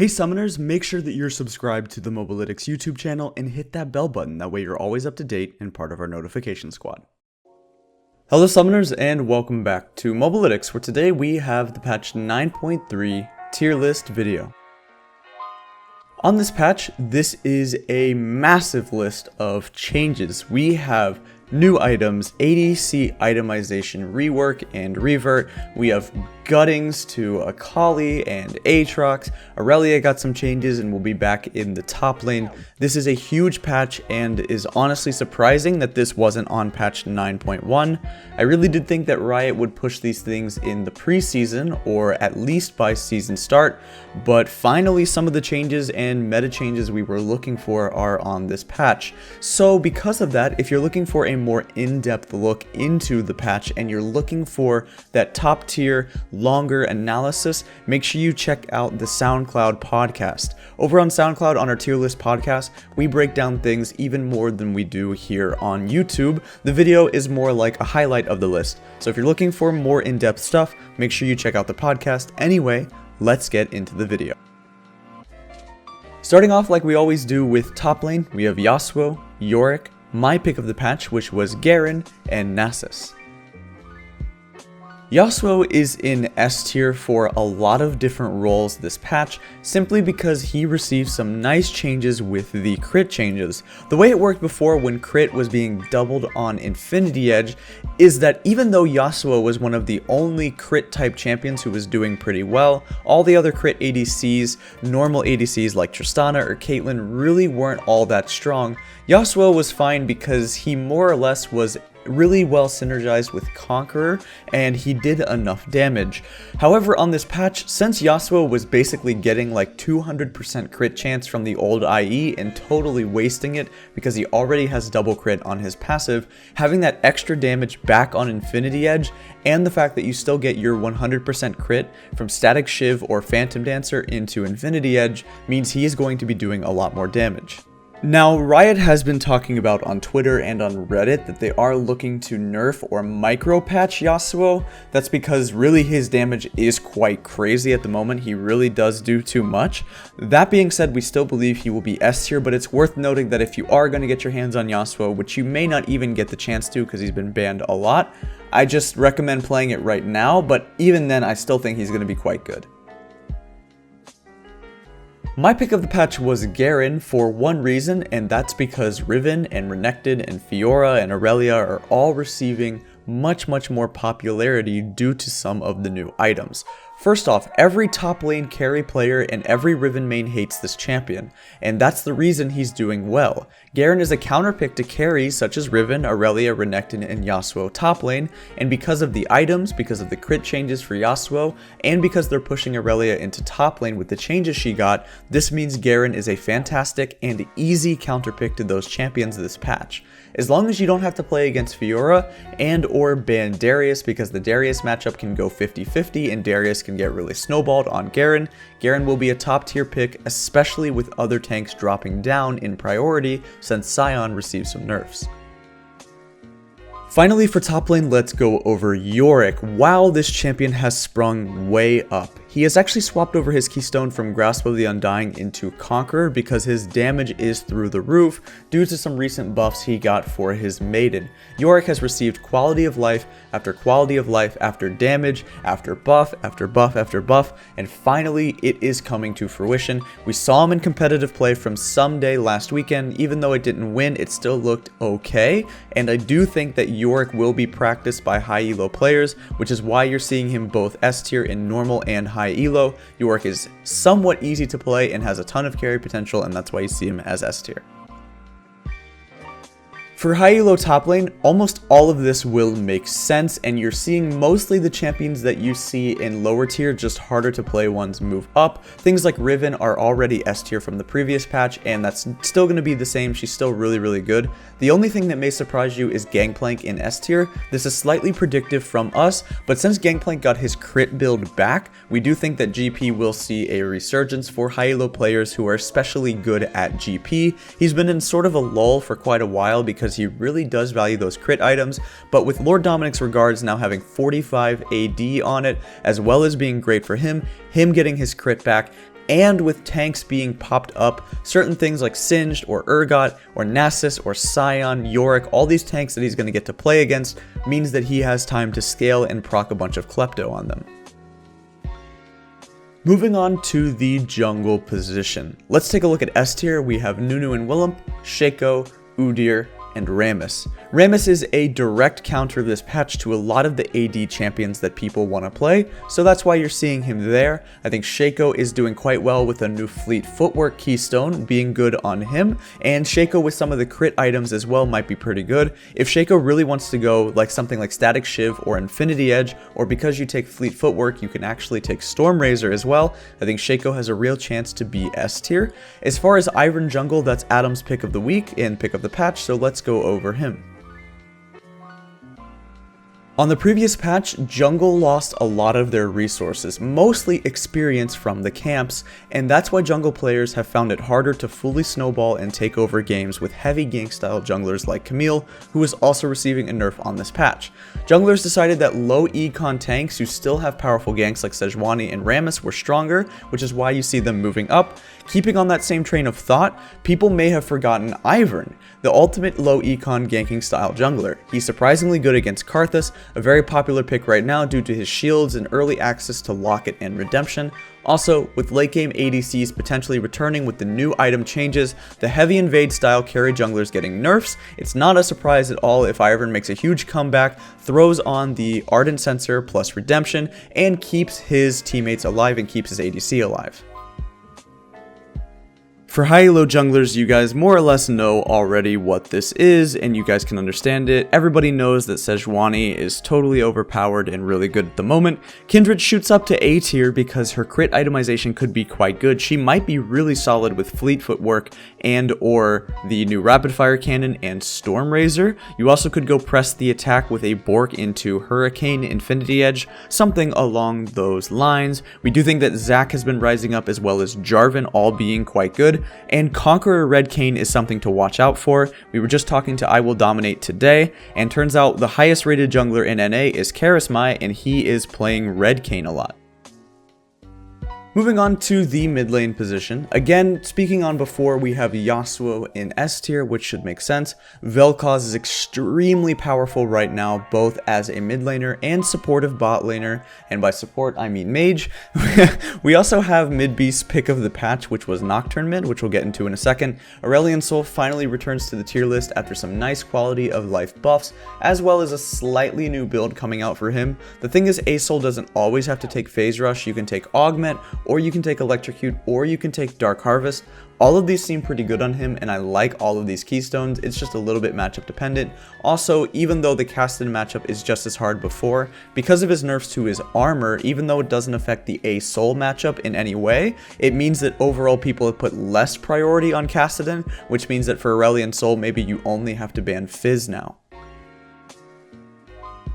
Hey summoners, make sure that you're subscribed to the Mobalytics YouTube channel and hit that bell button, that way you're always up to date and part of our notification squad. Hello summoners and welcome back to Mobalytics, where today we have the patch 9.3 tier list video. On this patch, this is a massive list of changes. We have new items, ADC itemization rework and revert. We have guttings to Akali and Aatrox. Aurelia got some changes and will be back in the top lane. This is a huge patch and is honestly surprising that this wasn't on patch 9.1. I really did think that Riot would push these things in the preseason or at least by season start, but finally some of the changes and meta changes we were looking for are on this patch. So because of that, if you're looking for a more in-depth look into the patch and you're looking for that top tier longer analysis, make sure you check out the SoundCloud podcast. Over on SoundCloud, on our tier list podcast, we break down things even more than we do here on YouTube. The video is more like a highlight of the list. So if you're looking for more in-depth stuff, make sure you check out the podcast. Anyway, let's get into the video. Starting off like we always do with top lane, we have Yasuo, Yorick, my pick of the patch, which was Garen, and Nasus. Yasuo is in S tier for a lot of different roles this patch, simply because he received some nice changes with the crit changes. The way it worked before when crit was being doubled on Infinity Edge is that even though Yasuo was one of the only crit type champions who was doing pretty well, all the other crit ADCs, normal ADCs like Tristana or Caitlyn, really weren't all that strong. Yasuo was fine because he more or less was really well synergized with Conqueror, and he did enough damage. However, on this patch, since Yasuo was basically getting like 200% crit chance from the old IE and totally wasting it because he already has double crit on his passive, having that extra damage back on Infinity Edge and the fact that you still get your 100% crit from Static Shiv or Phantom Dancer into Infinity Edge means he is going to be doing a lot more damage. Now, Riot has been talking about on Twitter and on Reddit that they are looking to nerf or micro patch Yasuo. That's because really his damage is quite crazy at the moment. He really does do too much. That being said, we still believe he will be S tier, but it's worth noting that if you are going to get your hands on Yasuo, which you may not even get the chance to because he's been banned a lot, I just recommend playing it right now, but even then I still think he's going to be quite good. My pick of the patch was Garen for one reason, and that's because Riven and Renekton and Fiora and Aurelia are all receiving much more popularity due to some of the new items. First off, every top lane carry player and every Riven main hates this champion, and that's the reason he's doing well. Garen is a counterpick to carries such as Riven, Aurelia, Renekton, and Yasuo top lane, and because of the items, because of the crit changes for Yasuo, and because they're pushing Aurelia into top lane with the changes she got, this means Garen is a fantastic and easy counterpick to those champions this patch. As long as you don't have to play against Fiora and or ban Darius, because the Darius matchup can go 50-50 and Darius can get really snowballed on Garen, Garen will be a top tier pick, especially with other tanks dropping down in priority since Sion receives some nerfs. Finally, for top lane, let's go over Yorick. Wow, this champion has sprung way up. He has actually swapped over his keystone from Grasp of the Undying into Conqueror because his damage is through the roof due to some recent buffs he got for his Maiden. Yorick has received quality of life after damage, after buff, after buff, after buff, and finally it is coming to fruition. We saw him in competitive play from Someday last weekend. Even though it didn't win, it still looked okay, and I do think that Yorick will be practiced by high elo players, which is why you're seeing him both S tier in normal and high elo. Yorick is somewhat easy to play and has a ton of carry potential, and that's why you see him as S tier. For high elo top lane, almost all of this will make sense, and you're seeing mostly the champions that you see in lower tier, just harder to play ones, move up. Things like Riven are already S tier from the previous patch, and that's still going to be the same. She's still really good. The only thing that may surprise you is Gangplank in S tier. This is slightly predictive from us, but since Gangplank got his crit build back, we do think that GP will see a resurgence for high elo players who are especially good at GP. He's been in sort of a lull for quite a while because he really does value those crit items, but with Lord Dominic's Regards now having 45 AD on it, as well as being great for him getting his crit back, and with tanks being popped up, certain things like Singed or Urgot or Nasus or Scion, Yorick, all these tanks that he's going to get to play against means that he has time to scale and proc a bunch of Klepto on them. Moving on to the jungle position. Let's take a look at S tier. We have Nunu and Willump, Shaco, Udyr, and Rammus. Rammus is a direct counter of this patch to a lot of the AD champions that people want to play, so that's why you're seeing him there. I think Shaco is doing quite well with a new fleet footwork keystone being good on him, and Shaco with some of the crit items as well might be pretty good. If Shaco really wants to go like something like Static Shiv or Infinity Edge, or because you take fleet footwork you can actually take Storm Razor as well, I think Shaco has a real chance to be S tier. As far as Ivern jungle, that's Adam's pick of the week and pick of the patch, so let's go over him. On the previous patch, jungle lost a lot of their resources, mostly experience from the camps, and that's why jungle players have found it harder to fully snowball and take over games with heavy gank style junglers like Camille, who is also receiving a nerf on this patch. Junglers decided that low econ tanks who still have powerful ganks like Sejuani and Rammus were stronger, which is why you see them moving up. Keeping on that same train of thought, people may have forgotten Ivern, the ultimate low econ ganking style jungler. He's surprisingly good against Karthus, a very popular pick right now due to his shields and early access to Locket and Redemption. Also, with late game ADCs potentially returning with the new item changes, the heavy invade style carry junglers getting nerfs, it's not a surprise at all if Ivern makes a huge comeback, throws on the Ardent Sensor plus Redemption, and keeps his teammates alive and keeps his ADC alive. For high elo junglers, you guys more or less know already what this is, and you guys can understand it. Everybody knows that Sejuani is totally overpowered and really good at the moment. Kindred shoots up to A tier because her crit itemization could be quite good. She might be really solid with fleet footwork and or the new rapid fire cannon and Storm Razor. You also could go press the attack with a Bork into Hurricane, Infinity Edge, something along those lines. We do think that Zac has been rising up as well as Jarvan, all being quite good. And Conqueror Red Kayn is something to watch out for. We were just talking to I Will Dominate today, and turns out the highest rated jungler in NA is Karasmai, and he is playing Red Kayn a lot. Moving on to the mid lane position. Again, speaking on before, we have Yasuo in S tier, which should make sense. Vel'Koz is extremely powerful right now, both as a mid laner and supportive bot laner, and by support I mean mage. We also have Midbeasts' pick of the patch, which was Nocturne mid, which we'll get into in a second. Aurelion Sol finally returns to the tier list after some nice quality of life buffs, as well as a slightly new build coming out for him. The thing is, Asol doesn't always have to take Phase Rush. You can take Augment, or you can take Electrocute, or you can take Dark Harvest. All of these seem pretty good on him, and I like all of these keystones. It's just a little bit matchup dependent. Also, even though the Kassadin matchup is just as hard before, because of his nerfs to his armor, even though it doesn't affect the A-Soul matchup in any way, it means that overall people have put less priority on Kassadin, which means that for Aurelion Sol, maybe you only have to ban Fizz now.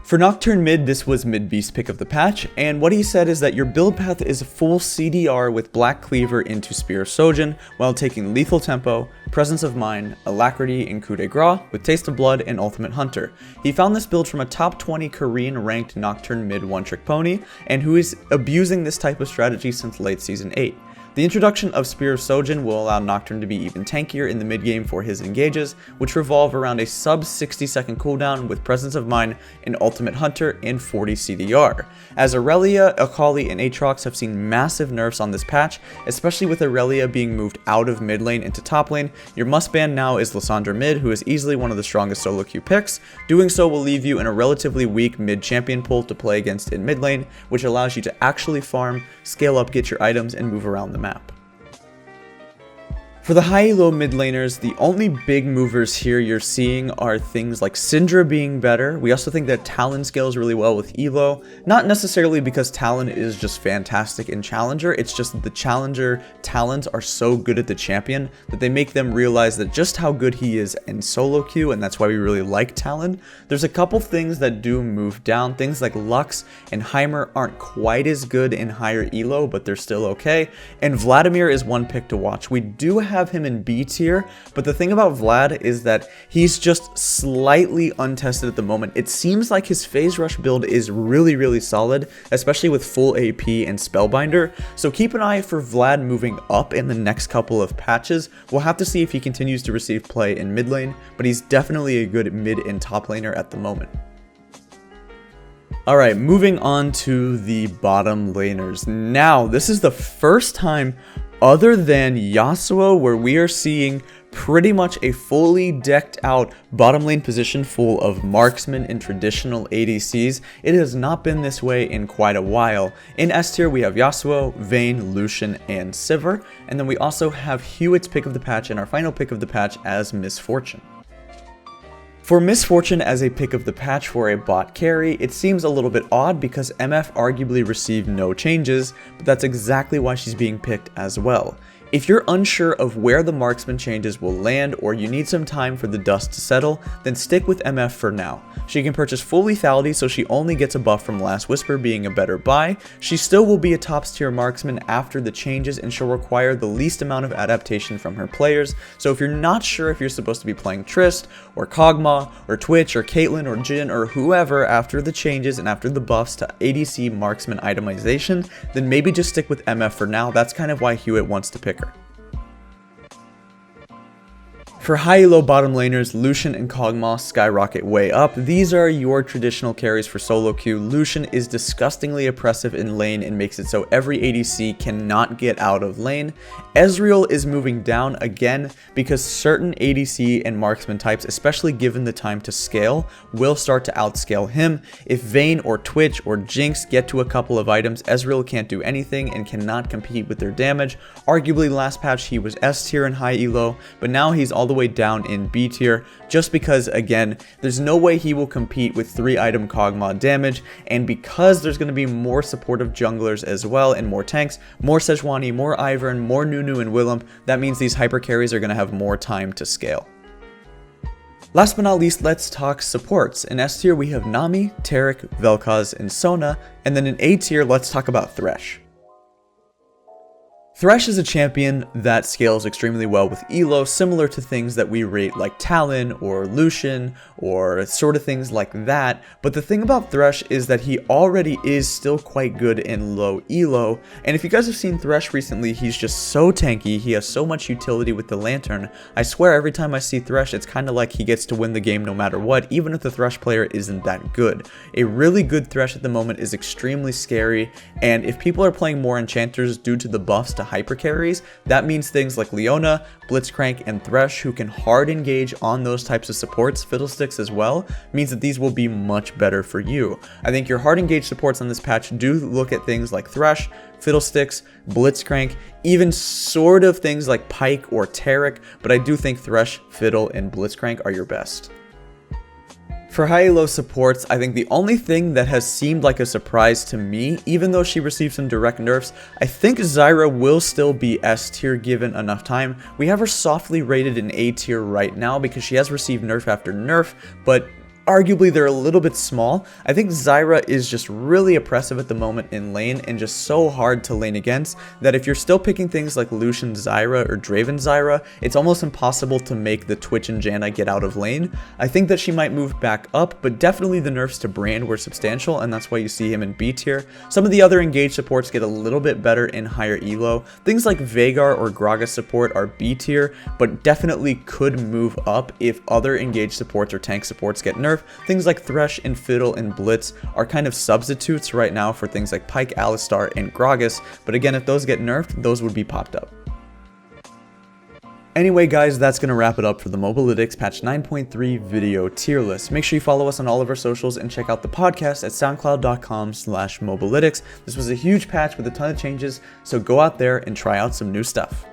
For Nocturne mid, this was Midbeast's pick of the patch, and what he said is that your build path is full CDR with Black Cleaver into Spear of Sojin, while taking Lethal Tempo, Presence of Mind, Alacrity, and Coup de Grace with Taste of Blood and Ultimate Hunter. He found this build from a top 20 Korean ranked Nocturne mid one-trick pony, and who is abusing this type of strategy since late Season 8. The introduction of Spear of Sojin will allow Nocturne to be even tankier in the mid game for his engages, which revolve around a sub 60-second cooldown with Presence of Mind, an Ultimate Hunter, and 40 CDR. As Aurelia, Akali, and Aatrox have seen massive nerfs on this patch, especially with Aurelia being moved out of mid lane into top lane, your must ban now is Lissandra mid, who is easily one of the strongest solo queue picks. Doing so will leave you in a relatively weak mid champion pool to play against in mid lane, which allows you to actually farm, scale up, get your items, and move around the map. For the high-elo mid laners, the only big movers here you're seeing are things like Syndra being better. We also think that Talon scales really well with Elo, not necessarily because Talon is just fantastic in Challenger, it's just that the Challenger talents are so good at the champion that they make them realize that just how good he is in solo queue, and that's why we really like Talon. There's a couple things that do move down. Things like Lux and Heimer aren't quite as good in higher Elo, but they're still okay, and Vladimir is one pick to watch. We do have have him in B tier, but the thing about Vlad is that he's just slightly untested at the moment. It seems like his phase rush build is really solid, especially with full AP and Spellbinder, so keep an eye for Vlad moving up in the next couple of patches. We'll have to see if he continues to receive play in mid lane, but he's definitely a good mid and top laner at the moment. Alright, moving on to the bottom laners. Now, this is the first time other than Yasuo where we are seeing pretty much a fully decked out bottom lane position full of marksmen and traditional ADCs. It has not been this way in quite a while. In S tier we have Yasuo, Vayne, Lucian, and Sivir, and then we also have Hewitt's pick of the patch and our final pick of the patch as Misfortune. For Misfortune as a pick of the patch for a bot carry, it seems a little bit odd because MF arguably received no changes, but that's exactly why she's being picked as well. If you're unsure of where the marksman changes will land or you need some time for the dust to settle, then stick with MF for now. She can purchase full lethality, so she only gets a buff from Last Whisper being a better buy. She still will be a top tier marksman after the changes and she'll require the least amount of adaptation from her players, so if you're not sure if you're supposed to be playing Trist, or Kog'Maw, or Twitch, or Caitlyn, or Jhin, or whoever after the changes and after the buffs to ADC marksman itemization, then maybe just stick with MF for now. That's kind of why Hewitt wants to pick her. For high elo bottom laners, Lucian and Kog'Maw skyrocket way up. These are your traditional carries for solo queue. Lucian is disgustingly oppressive in lane and makes it so every ADC cannot get out of lane. Ezreal is moving down again because certain ADC and marksman types, especially given the time to scale, will start to outscale him. If Vayne or Twitch or Jinx get to a couple of items, Ezreal can't do anything and cannot compete with their damage. Arguably last patch he was S tier in high elo, but now he's all the way down in B tier just because, again, there's no way he will compete with 3 item Kog'Maw damage, and because there's going to be more supportive junglers as well and more tanks, more Sejuani, more Ivern, more Nunu and Willump, that means these hyper carries are going to have more time to scale. Last but not least, let's talk supports. In S tier we have Nami, Taric, Vel'Koz, and Sona, and then in A tier let's talk about Thresh. Thresh is a champion that scales extremely well with elo, similar to things that we rate like Talon or Lucian or sort of things like that, but the thing about Thresh is that he already is still quite good in low elo, and if you guys have seen Thresh recently, he's just so tanky, he has so much utility with the lantern. I swear every time I see Thresh, it's kind of like he gets to win the game no matter what, even if the Thresh player isn't that good. A really good Thresh at the moment is extremely scary, and if people are playing more enchanters due to the buffs to hyper carries, that means things like Leona, Blitzcrank, and Thresh, who can hard engage on those types of supports, Fiddlesticks as well, means that these will be much better for you. I think your hard engage supports on this patch do look at things like Thresh, Fiddlesticks, Blitzcrank, even sort of things like Pyke or Taric, but I do think Thresh, Fiddle, and Blitzcrank are your best. For high elo supports, I think the only thing that has seemed like a surprise to me, even though she received some direct nerfs, I think Zyra will still be S tier given enough time. We have her softly rated in A tier right now because she has received nerf after nerf, but arguably they're a little bit small. I think Zyra is just really oppressive at the moment in lane and just so hard to lane against that if you're still picking things like Lucian Zyra or Draven Zyra, it's almost impossible to make the Twitch and Janna get out of lane. I think that she might move back up, but definitely the nerfs to Brand were substantial, and that's why you see him in B tier. Some of the other engaged supports get a little bit better in higher elo. Things like Veigar or Gragas support are B tier, but definitely could move up if other engaged supports or tank supports get nerfed. Things like Thresh and Fiddle and Blitz are kind of substitutes right now for things like Pyke, Alistar, and Gragas, but again, if those get nerfed, those would be popped up. Anyway guys, that's going to wrap it up for the Mobalytics patch 9.3 video tier list. Make sure you follow us on all of our socials and check out the podcast at soundcloud.com/Mobalytics. This was a huge patch with a ton of changes, so go out there and try out some new stuff.